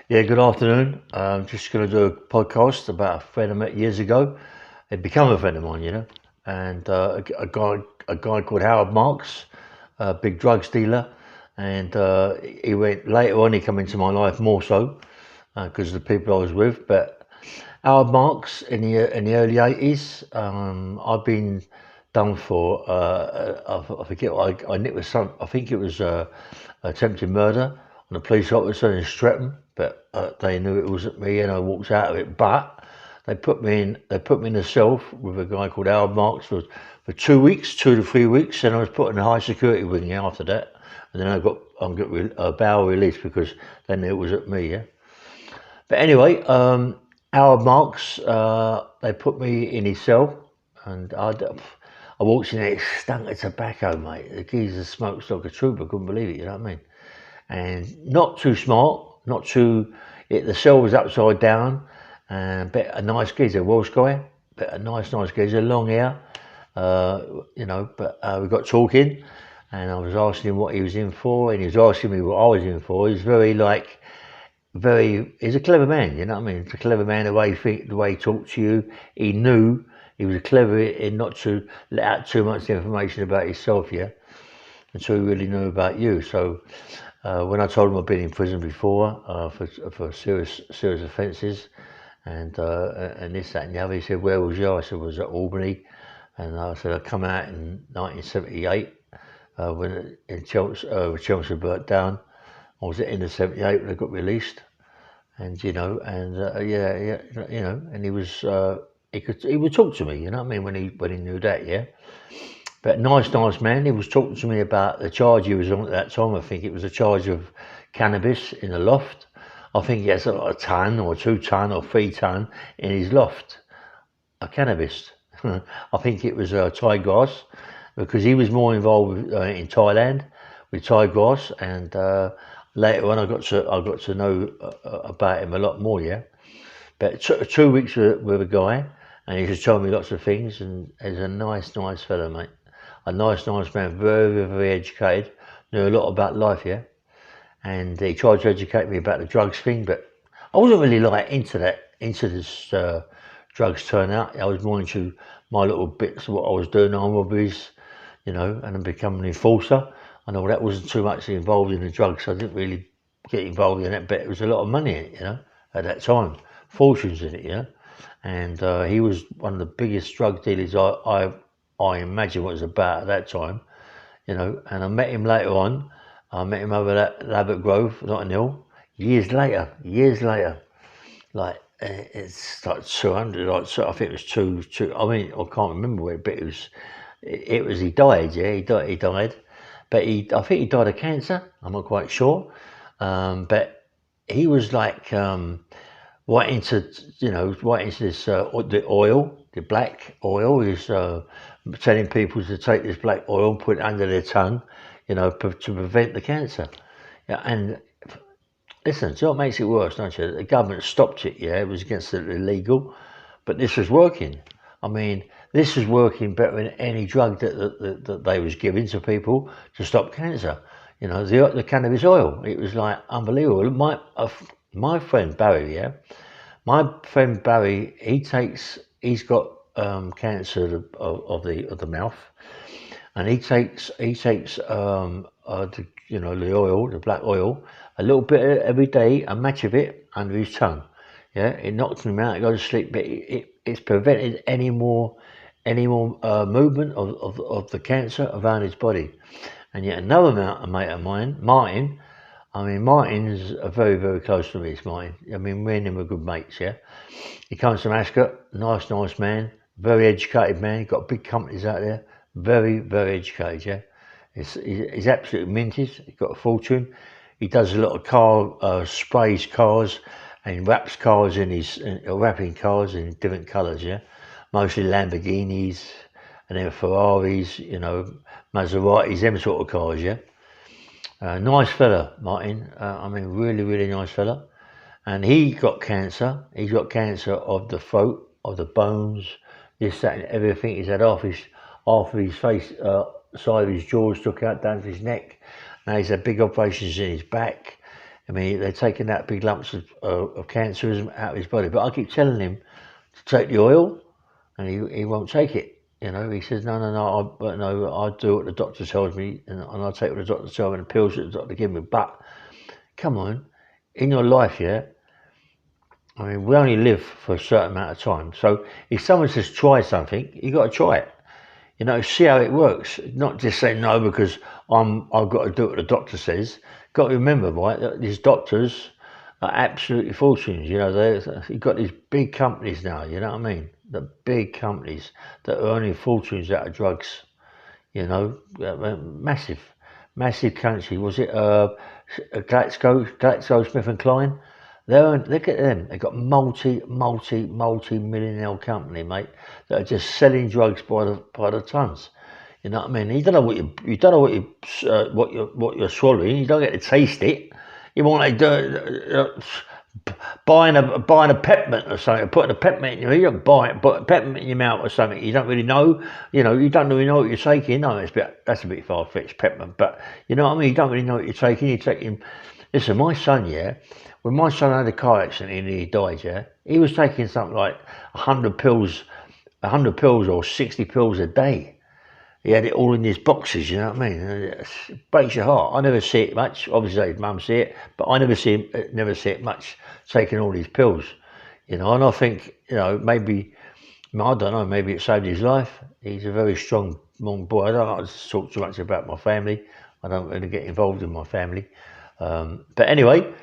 Yeah, good afternoon. I'm just going to do a podcast about a friend I met years ago. He'd become a friend of mine, and a guy called Howard Marks, a big drugs dealer, and he went later on. He came into my life more so because of the people I was with. But Howard Marks in the early '80s, I've been done for I forget what I it was some I think it was attempted murder on a police officer in Streatham, but they knew it wasn't me, and I walked out of it. But they put me in a cell with a guy called Howard Marks for 2 weeks, 2 to 3 weeks, and I was put in a high security wing after that, and then I got a bail release because they knew it wasn't me. Yeah. But anyway, Howard Marks, they put me in his cell, and I walked in there, it stunk of tobacco, mate. The geezer smokes like a trooper, couldn't believe it, you know what I mean? And not too smart, not too, the cell was upside down, and but a nice geezer, Welsh guy, but a nice geezer, long hair, but we got talking, and I was asking him what he was in for, and he was asking me what I was in for. He's he's a clever man, you know what I mean? He's a clever man, the way he talked to you. He knew he was clever in not to let out too much information about himself, yeah, until he really knew about you. So when I told him I'd been in prison before for serious offences and this, that, and the other, he said, "Where was you?" I said, "I was at Albany," and I said, "I come out in 1978 when Chelmsford burnt down. I was at the end of '78 when I got released." And and he would talk to me, you know what I mean, when he knew that, yeah. But nice man. He was talking to me about the charge he was on at that time. I think it was a charge of cannabis in a loft. I think he has a ton or 2 ton or 3 ton in his loft of cannabis. I think it was Thai grass because he was more involved in Thailand with Thai grass, and later on I got to know about him a lot more. Yeah, but 2 weeks with a guy, and he just told me lots of things, and he's a nice fellow, mate. A nice man, very educated, knew a lot about life. Yeah, and he tried to educate me about the drugs thing, but I wasn't really like into this drugs turnout. I was more into my little bits of what I was doing, armed robberies, and then becoming an enforcer. I know that wasn't too much involved in the drugs, so I didn't really get involved in it, but it was a lot of money in it, at that time, fortunes in it, and he was one of the biggest drug dealers I imagine what it was about at that time, and I met him later on. I met him over at Labatt Grove, Notting Hill, years later, like it's like 200, like so I think it was two. I mean, I can't remember where, but it was he died, yeah, he died, but I think he died of cancer. I'm not quite sure, but he was like right into this the oil, the black oil. He's telling people to take this black oil, put it under their tongue, to prevent the cancer. Yeah, and listen, so what makes it worse, don't you? The government stopped it, yeah, it was against the illegal, but this was working. I mean, this was working better than any drug that they was giving to people to stop cancer. The cannabis oil, it was like unbelievable. My friend Barry, yeah, my friend Barry, he's got cancer of the mouth, and he takes the oil, the black oil, a little bit every day, a match of it under his tongue. Yeah, it knocks him out. He goes to sleep, but it's prevented any more movement of the cancer around his body. And yet another mate of mine, Martin. I mean, Martin's very close to me. It's Martin. I mean, me and him are good mates. Yeah, he comes from Ascot. Nice man, very educated man. He's got big companies out there. Very educated. Yeah. He's absolutely minted. He's got a fortune. He does a lot of sprays cars and wraps cars wrapping cars in different colours, yeah. Mostly Lamborghinis and then Ferraris, Maseratis, them sort of cars, yeah. Nice fella, Martin. I mean, really nice fella. And he got cancer. He's got cancer of the throat, of the bones, this, that, and everything. He's had half of his face, side of his jaws took out, down to his neck. Now he's had big operations in his back. I mean, they're taking out big lumps of cancer out of his body. But I keep telling him to take the oil, and he won't take it. You know, he says, no, I do what the doctor tells me, and I take what the doctor tells me, and the pills that the doctor gives me. But, come on, in your life, yeah, I mean, we only live for a certain amount of time. So if someone says try something, you got to try it. You know, see how it works. Not just say no because I've got to do what the doctor says. Got to remember, right, that these doctors are absolutely fortunes. You know, you've got these big companies now. You know what I mean? The big companies that are earning fortunes out of drugs. You know, massive country. Was it GlaxoSmithKline? Look at them. They've got multi-millionaire company, mate, that are just selling drugs by the tons. You know what I mean? You don't know what you're swallowing. You don't get to taste it. You want to do buying a peppermint or something, putting a peppermint in your, you don't buy it, put a peppermint in your mouth or something. You don't really know. You know, you don't really know what you're taking. No, that's a bit far fetched, peppermint. But you know what I mean? You don't really know what you're taking. You're taking. Listen, my son, yeah. When my son had a car accident and he died, yeah, he was taking something like 100 pills or 60 pills a day. He had it all in his boxes, you know what I mean? It breaks your heart. I never see it much. Obviously, his mum see it, but I never see it much taking all these pills, you know. And I think, you know, maybe, I don't know, maybe it saved his life. He's a very strong boy. I don't like to talk too much about my family. I don't really get involved in my family. But anyway,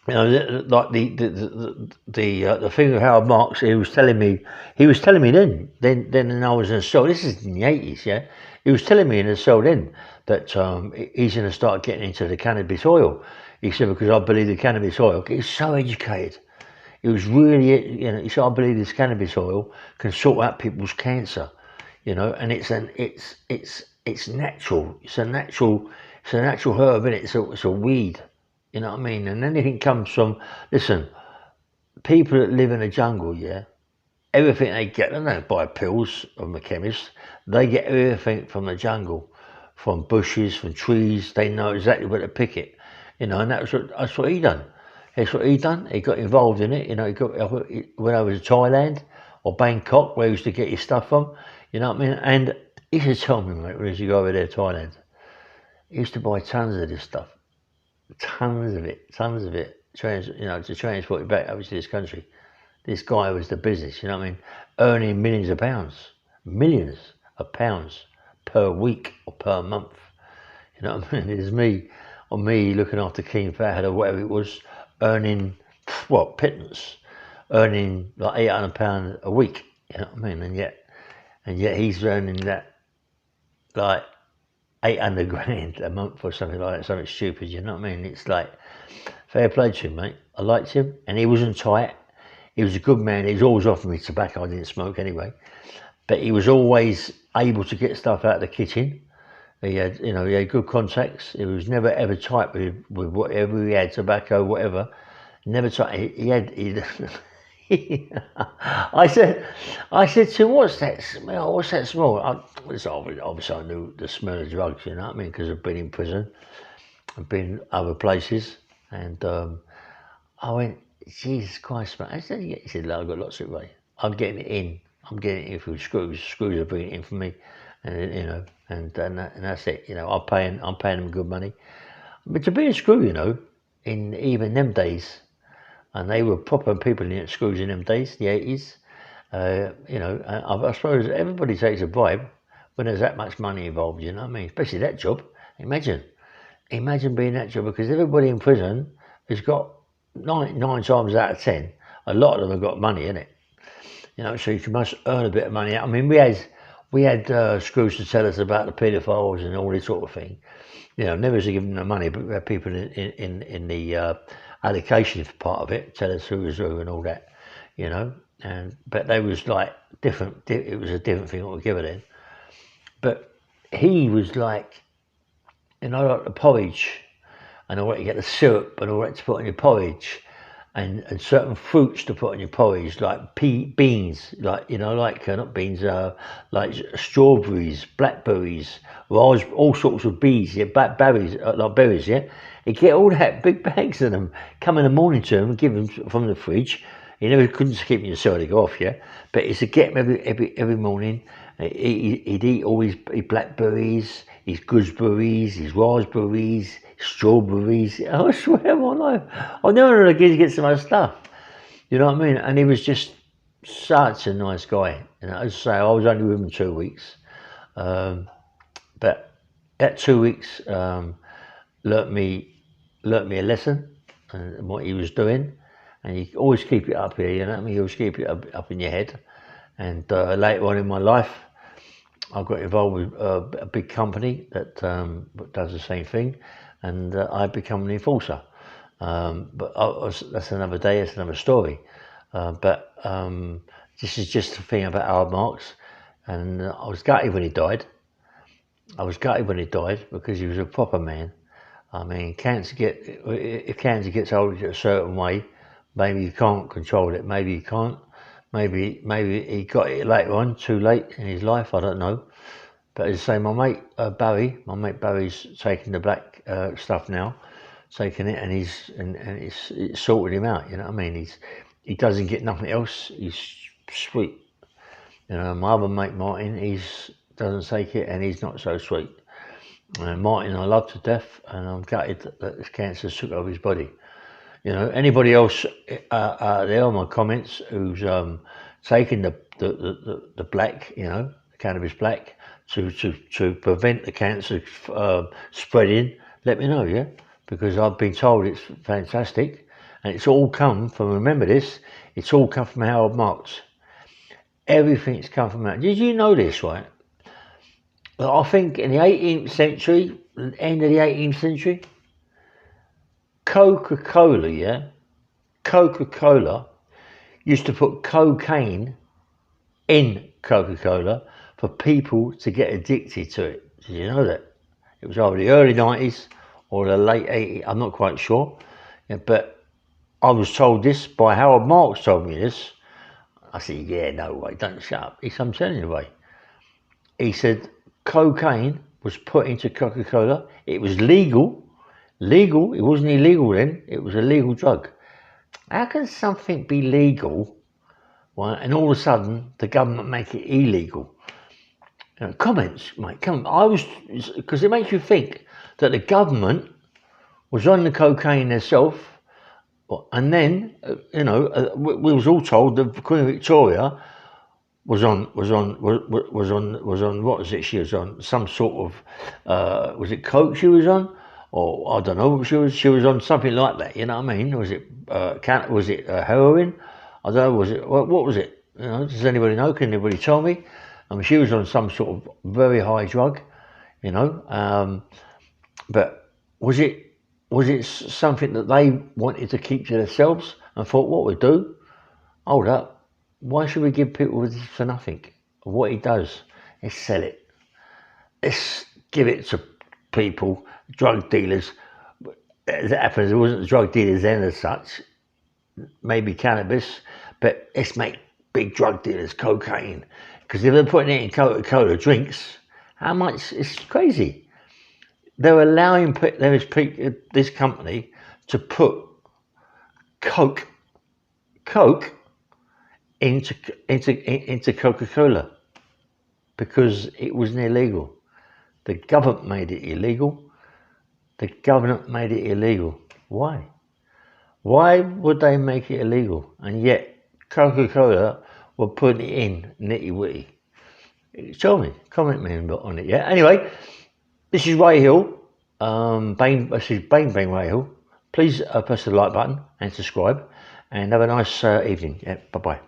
you know, like the thing of Howard Marks, he was telling me then when I was in the cell. This is in the 80s, yeah. He was telling me in the cell then that he's going to start getting into the cannabis oil. He said, because I believe the cannabis oil. He's so educated. He was really, you know. He said, I believe this cannabis oil can sort out people's cancer, you know, and it's natural. It's a natural herb, and it's a weed. You know what I mean? And anything comes from, listen, people that live in the jungle, yeah, everything they get, they don't buy pills from the chemist. They get everything from the jungle, from bushes, from trees. They know exactly where to pick it. You know, and that's what he done. That's what he done. He got involved in it. You know, he went over to Thailand or Bangkok, where he used to get his stuff from. You know what I mean? And he used to tell me, mate, when he used to go over there to Thailand, he used to buy tons of this stuff. Tons of it, to transport it back over to this country. This guy was the business, you know what I mean? Earning millions of pounds per week or per month. You know what I mean? It's me looking after King Fahd or whatever it was, earning, pittance, earning like £800 a week, you know what I mean? And yet he's earning that like 800 grand a month or something like that, something stupid, you know what I mean? It's like, fair play to him, mate. I liked him, and he wasn't tight. He was a good man. He was always offering me tobacco. I didn't smoke anyway, but he was always able to get stuff out of the kitchen. He had good contacts. He was never ever tight with whatever he had, tobacco, whatever. Never tight. I said to him, what's that smell? What's that smell? Obviously, I knew the smell of drugs, you know what I mean, because I've been in prison, I've been other places, and I went, Jesus Christ, man. He said, look, I've got lots of it, mate. I'm getting it in through screws. Screws are bringing it in for me, and you know, and that's it. You know, I'm paying them good money. But to be a screw, you know, in even them days. And they were proper people in screws in them days, the 80s. You know, I suppose everybody takes a bribe when there's that much money involved, you know what I mean? Especially that job. Imagine being that job, because everybody in prison has got nine times out of 10, a lot of them have got money in it. You know, so you must earn a bit of money. I mean, we had screws to tell us about the paedophiles and all this sort of thing. You know, never to give them the money, but we had people in the allocation part of it, tell us who was who and all that, you know. But they was like different. It was a different thing altogether then. But he was like, you know, like the porridge, and all that. You get the syrup and all that to put in your porridge, and certain fruits to put in your porridge, like beans, like like not beans, like strawberries, blackberries, all sorts of bees, yeah, blackberries, like berries, yeah. You get all that big bags of them. Come in the morning to him and give them from the fridge. You never couldn't keep them yourself to go off, yeah. But it's to get them every morning. He'd eat all his blackberries, his gooseberries, his raspberries, strawberries. I swear on my life, I've never known a kid to get so much stuff. You know what I mean? And he was just such a nice guy. And as I say, I was only with him 2 weeks, but that 2 weeks learnt me a lesson and what he was doing. And you always keep it up here, you know what I mean? You always keep it up in your head. And later on in my life, I got involved with a big company that does the same thing, and I become an enforcer. But that's another day, that's another story. But this is just the thing about Howard Marks, and I was gutted when he died. Because he was a proper man. I mean, if cancer gets hold of you a certain way, maybe you can't control it, maybe you can't. Maybe he got it later on, too late in his life, I don't know. But as I say, my mate Barry's taking the black stuff now, taking it, and it's sorted him out. You know what I mean? He doesn't get nothing else. He's sweet. You know, my other mate Martin, doesn't take it, and he's not so sweet. Martin, I love to death, and I'm gutted that this cancer took over his body. You know, anybody else there on my comments who's taking the black, the cannabis black, to prevent the cancer spreading, let me know, yeah, because I've been told it's fantastic, and it's all come from. Remember this, it's all come from Howard Marks. Everything's come from that. Did you know this, right? I think in the 18th century, end of the 18th century. Coca-Cola used to put cocaine in Coca-Cola for people to get addicted to it. Did you know that? It was either the early 90s or the late 80s, I'm not quite sure. Yeah, but I was told this by Howard Marks, told me this. I said, yeah, no way, don't shut up. I'm telling you, way. He said cocaine was put into Coca-Cola. It was legal, it wasn't illegal then, it was a legal drug. How can something be legal, right, and all of a sudden the government make it illegal? Comments, mate, because it makes you think that the government was on the cocaine themselves, and then, we was all told that Queen Victoria was on what was it? She was on some sort of was it coke she was on, or I don't know. She was on something like that. You know what I mean? Was it heroin? I don't know. Was it what was it? Does anybody know? Can anybody tell me? I mean, she was on some sort of very high drug. But was it something that they wanted to keep to themselves and thought, what we do? Hold up. Why should we give people this for nothing? What he does is sell it. Let's give it to people, drug dealers. As it happens, it wasn't drug dealers then as such, maybe cannabis, but let's make big drug dealers cocaine. Because if they're putting it in Coca-Cola drinks, how much? It's crazy. They're allowing this company to put Coke into Coca-Cola because it wasn't illegal. The government made it illegal. Why? Why would they make it illegal? And yet Coca-Cola were putting it in nitty-witty. Tell me, comment me on it, yeah? Anyway, this is Ray Hill. This is Bang Ray Hill. Please press the like button and subscribe, and have a nice evening. Yeah, bye-bye.